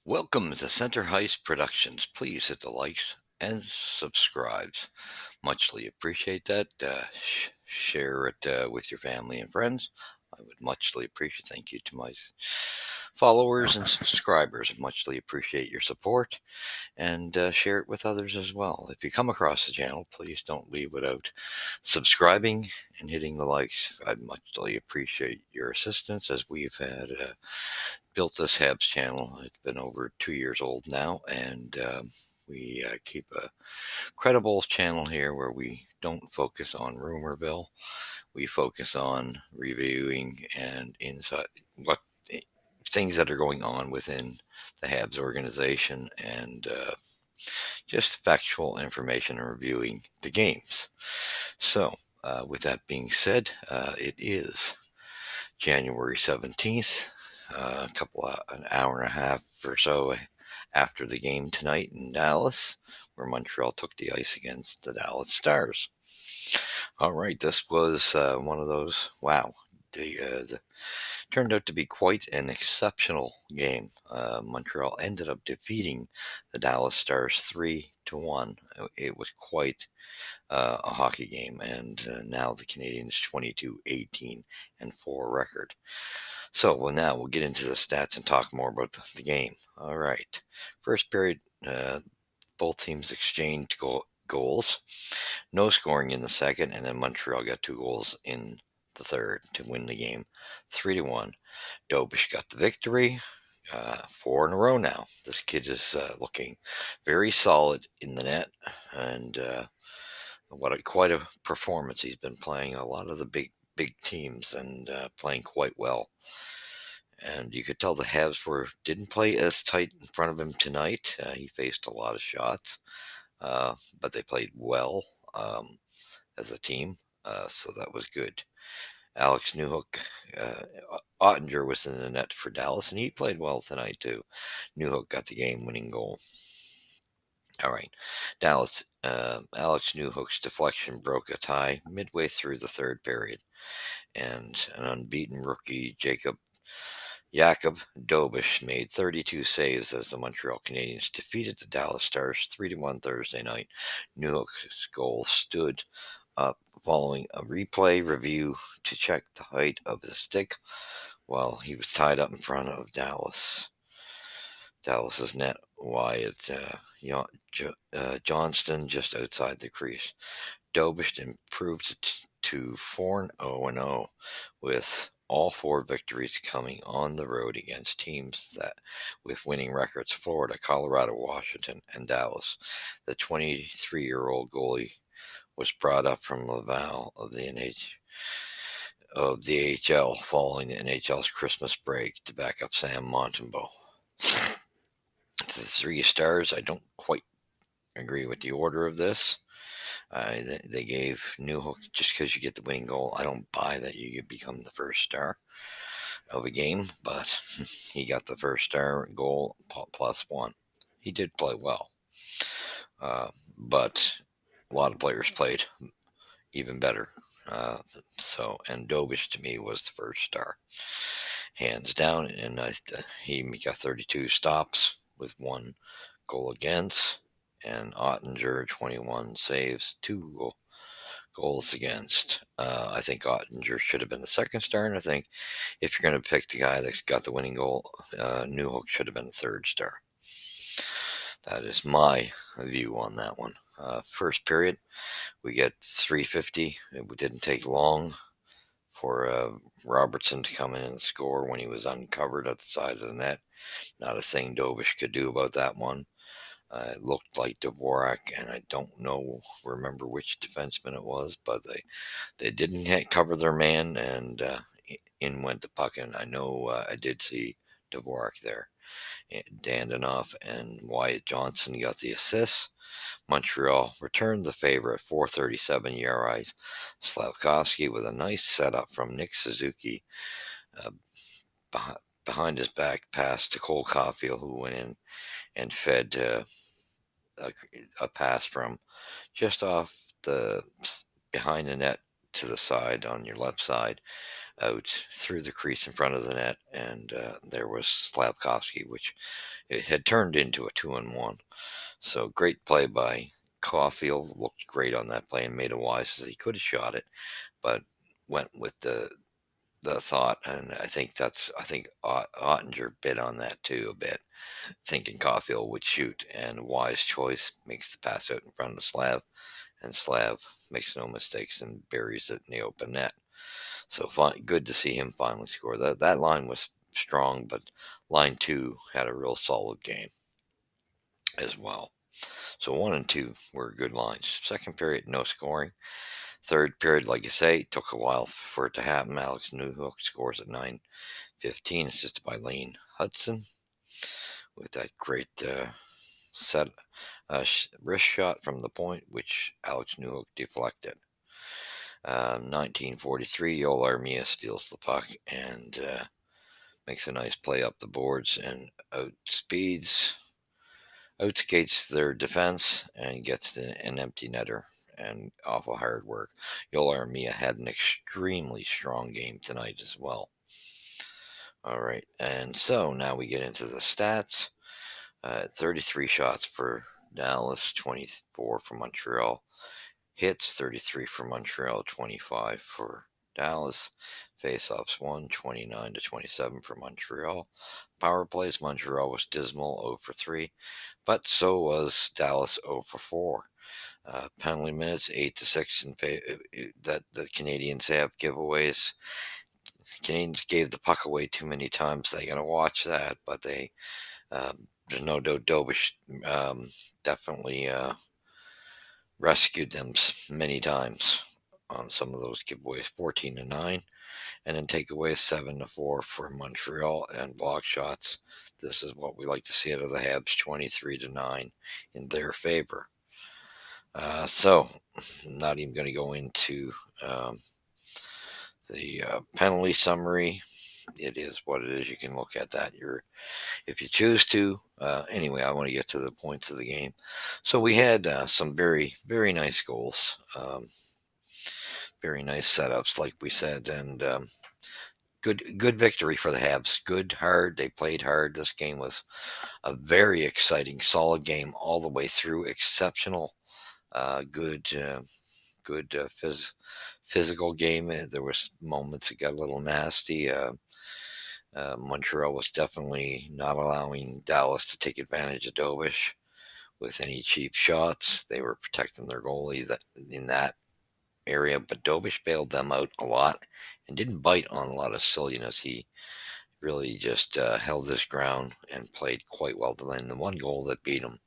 Welcome to Center Heist Productions. Please hit the likes and subscribes. Muchly appreciate that. Share it with your family and friends. I would muchly appreciate. Thank you to my followers and subscribers. Muchly appreciate your support and share it with others as well. If you come across the channel, please don't leave without subscribing and hitting the likes. I'd muchly appreciate your assistance as we've had built this Habs channel. It's been over 2 years old now, and we keep a credible channel here where we don't focus on rumorville. We focus on reviewing and inside what things that are going on within the Habs organization and just factual information and reviewing the games. So, with that being said, it is January 17th, an hour and a half or so after the game tonight in Dallas, where Montreal took the ice against the Dallas Stars. All right, this was one of those. Wow, the turned out to be quite an exceptional game. Montreal ended up defeating the Dallas Stars 3-1. It was quite a hockey game, and now the Canadians 22-18-4 record. So, now we'll get into the stats and talk more about the game. All right. First period, both teams exchanged goals. No scoring in the second, and then Montreal got 2 goals in the third to win the game 3-1. Dobes got the victory. 4 in a row now. This kid is looking very solid in the net, and quite a performance. He's been playing a lot of the big teams and playing quite well. And you could tell the Habs didn't play as tight in front of him tonight. He faced a lot of shots, but they played well as a team, so that was good. Alex Newhook, Ottinger was in the net for Dallas, and he played well tonight too. Newhook got the game-winning goal. All right, Dallas. Alex Newhook's deflection broke a tie midway through the third period, and an unbeaten rookie, Jakob Dobes, made 32 saves as the Montreal Canadiens defeated the Dallas Stars 3-1 Thursday night. Newhook's goal stood up following a replay review to check the height of his stick while he was tied up in front of Dallas's net Wyatt Johnston just outside the crease. Dobes improved to 4-0-0 with all 4 victories coming on the road against teams that with winning records: Florida, Colorado, Washington, and Dallas. The 23-year-old goalie was brought up from Laval of the AHL following the NHL's Christmas break to back up Sam Montembeault. The 3 stars, I don't quite agree with the order of this. They gave Newhook, just because you get the winning goal, I don't buy that you become the first star of a game, but he got the first star goal +1. He did play well, but a lot of players played even better. And Dobes to me was the first star, hands down, and he got 32 stops with 1 goal against, and Ottinger 21 saves, 2 goals against. I think Ottinger should have been the second star, and I think if you're going to pick the guy that's got the winning goal, Newhook should have been the third star. That is my view on that one. First period, we get 350. It didn't take long for Robertson to come in and score when he was uncovered at the side of the net. Not a thing Dobes could do about that one. It looked like Dvorak, and I don't remember which defenseman it was, but they didn't cover their man, and in went the puck. And I know I did see Dvorak there. Dandanoff and Wyatt Johnston got the assists. Montreal returned the favor at 4:37 ERI. Slavkovsky with a nice setup from Nick Suzuki uh, behind his back pass to Cole Caulfield, who went in and fed a pass from just off the behind the net to the side on your left side, out through the crease in front of the net, and there was Slavkovsky, which it had turned into a 2-on-1. So great play by Caulfield. Looked great on that play and made it wise as he could have shot it, but went with the thought, and I think Ottinger bid on that too a bit, thinking Caulfield would shoot, and wise choice, makes the pass out in front of Slav, and Slav makes no mistakes and buries it in the open net. So fun, good to see him finally score. That line was strong, but line two had a real solid game as well. So one and two were good lines. Second period, no scoring. Third period, like you say, took a while for it to happen. Alex Newhook scores at 9:15, assisted by Lane Hudson with that great set wrist shot from the point, which Alex Newhook deflected. 1943, Yoel Armia steals the puck and makes a nice play up the boards and outskates their defense and gets an empty netter, and awful hard work. Yoel Armia had an extremely strong game tonight as well. All right, and so now we get into the stats. 33 shots for Dallas, 24 for Montreal. Hits 33 for Montreal, 25 for Dallas. Faceoffs 29-27 for Montreal. Power plays, Montreal was dismal, 0 for 3, but so was Dallas, 0 for 4. Penalty minutes 8-6 that the Canadians have giveaways. Canadians gave the puck away too many times. They got to watch that, but there's no doubt Dobes definitely rescued them many times on some of those giveaways, 14-9, and then takeaways 7-4 for Montreal, and block shots. This is what we like to see out of the Habs, 23-9 in their favor. So, not even going to go into the penalty summary. It is what it is. You can look at that if you choose to. Anyway, I want to get to the points of the game. So we had some very, very nice goals, very nice setups, like we said, and good victory for the Habs. Good, hard. They played hard. This game was a very exciting, solid game all the way through. Exceptional, good physical game. There was moments it got a little nasty. Montreal was definitely not allowing Dallas to take advantage of Dobes with any cheap shots. They were protecting their goalie in that area, but Dobes bailed them out a lot and didn't bite on a lot of silliness. He really just held his ground and played quite well. Then the one goal that beat him,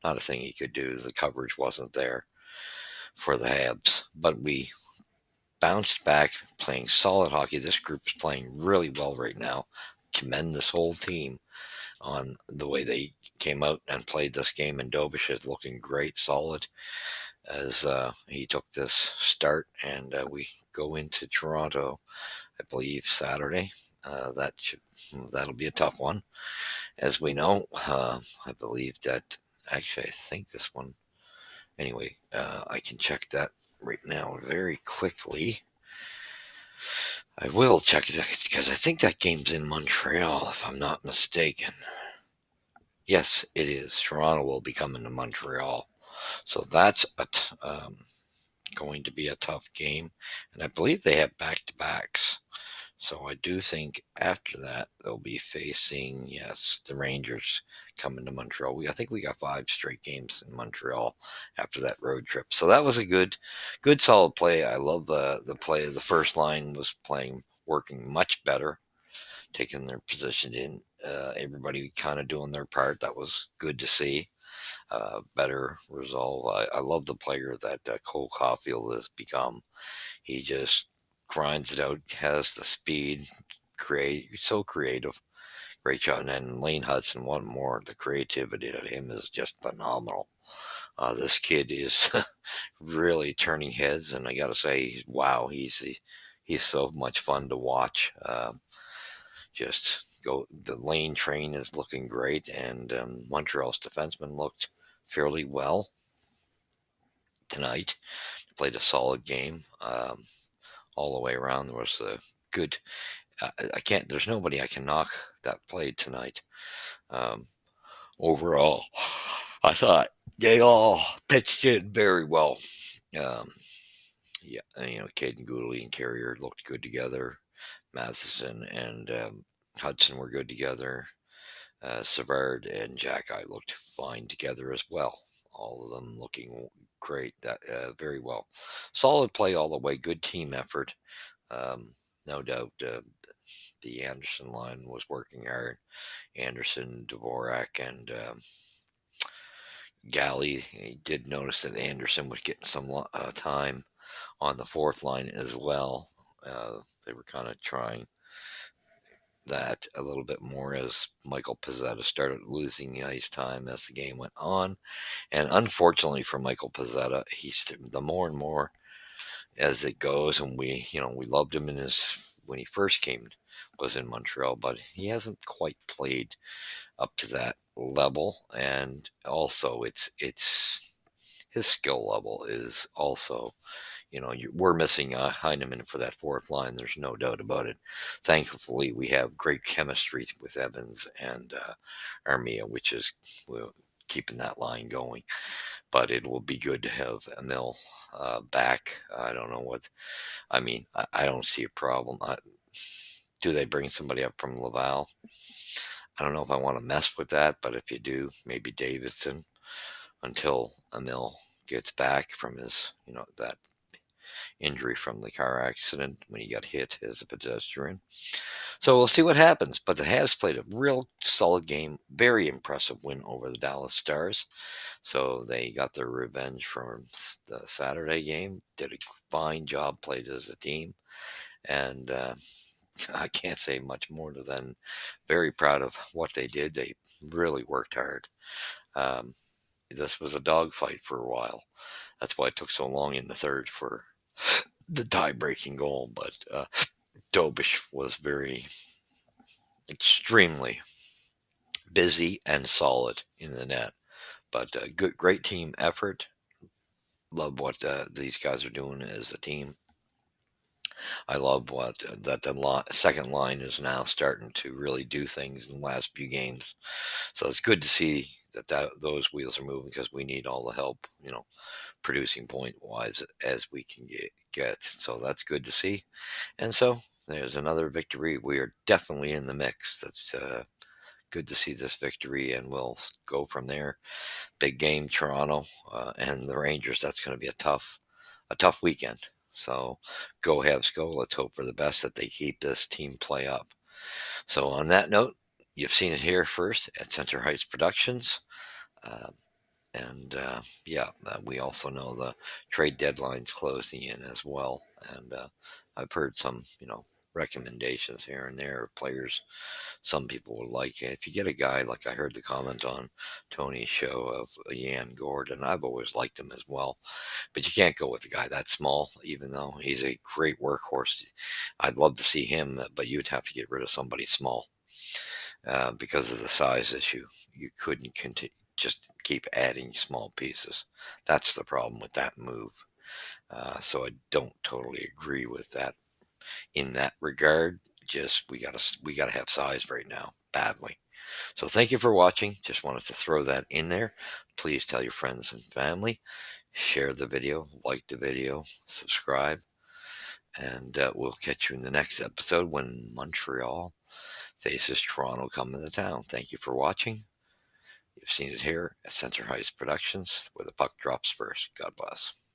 not a thing he could do. The coverage wasn't there for the Habs, but we bounced back, playing solid hockey. This group is playing really well right now. Commend this whole team on the way they came out and played this game. And Dobes is looking great, solid, as he took this start. And we go into Toronto, I believe, Saturday. That'll be a tough one, as we know. I believe that. Actually, I think this one. Anyway, I can check that right now very quickly. I will check it because I think that game's in Montreal, if I'm not mistaken. Yes, it is. Toronto will be coming to Montreal. So that's going to be a tough game. And I believe they have back-to-backs. So I do think after that, they'll be facing, yes, the Rangers coming to Montreal. I think we got 5 straight games in Montreal after that road trip. So that was a good solid play. I love the play. The first line was working much better, taking their position in. Everybody kind of doing their part. That was good to see. Better resolve. I love the player that Cole Caulfield has become. He just grinds it out, has the speed, so creative. Great shot. And then Lane Hudson, one more. The creativity of him is just phenomenal. This kid is really turning heads, and I got to say, wow, he's so much fun to watch. Just go. The Lane train is looking great, and Montreal's defenseman looked fairly well tonight. Played a solid game. all the way around. There was a good. I can't. There's nobody I can knock that played tonight. Um, Overall, I thought they all pitched in very well. Um, yeah, and, Caden Gooley and Carrier looked good together. Matheson and Hudson were good together. Savard and Jack I looked fine together as well. All of them looking great. That very well. Solid play all the way. Good team effort. Um, no doubt the Anderson line was working hard. Anderson, Dvorak, and Galley. He did notice that Anderson was getting some time on the fourth line as well. They were kind of trying that a little bit more as Michael Pizzetta started losing the ice time as the game went on. And unfortunately for Michael Pizzetta, he's the more and more as it goes, and we loved him in his when he first came was in Montreal, but he hasn't quite played up to that level. And also it's his skill level is also, we're missing Heineman for that fourth line. There's no doubt about it. Thankfully, we have great chemistry with Evans and Armia, which is keeping that line going. But it will be good to have Emil back. I don't know what. I mean, I don't see a problem. Do they bring somebody up from Laval? I don't know if I want to mess with that, but if you do, maybe Davidson until Emil gets back from his, that injury from the car accident when he got hit as a pedestrian. So we'll see what happens. But the Habs played a real solid game, very impressive win over the Dallas Stars. So they got their revenge from the Saturday game. Did a fine job, played as a team, and I can't say much more than very proud of what they did. They really worked hard. Um, this was a dogfight for a while. That's why it took so long in the third for the tie-breaking goal. But Dobes was very extremely busy and solid in the net. But great team effort. Love what these guys are doing as a team. I love what that the second line is now starting to really do things in the last few games. So it's good to see that those wheels are moving because we need all the help, producing point wise as we can get. So that's good to see. And so there's another victory. We are definitely in the mix. That's good to see this victory, and we'll go from there. Big game, Toronto and the Rangers. That's going to be a tough weekend. So go Habs go. Let's hope for the best that they keep this team play up. So on that note, you've seen it here first at Center Heights Productions. Uh, and we also know the trade deadline's closing in as well. And I've heard some, recommendations here and there of players some people would like it. If you get a guy like I heard the comment on Tony's show of Yan Gordon, I've always liked him as well. But you can't go with a guy that small, even though he's a great workhorse. I'd love to see him, but you'd have to get rid of somebody small because of the size issue. You couldn't continue just keep adding small pieces. That's the problem with that move. So I don't totally agree with that in that regard. Just we gotta have size right now badly. So thank you for watching. Just wanted to throw that in there. Please tell your friends and family, share the video, like the video, subscribe, and we'll catch you in the next episode when Montreal faces Toronto coming to town. Thank you for watching. You've seen it here at Center Heights Productions, where the puck drops first. God bless.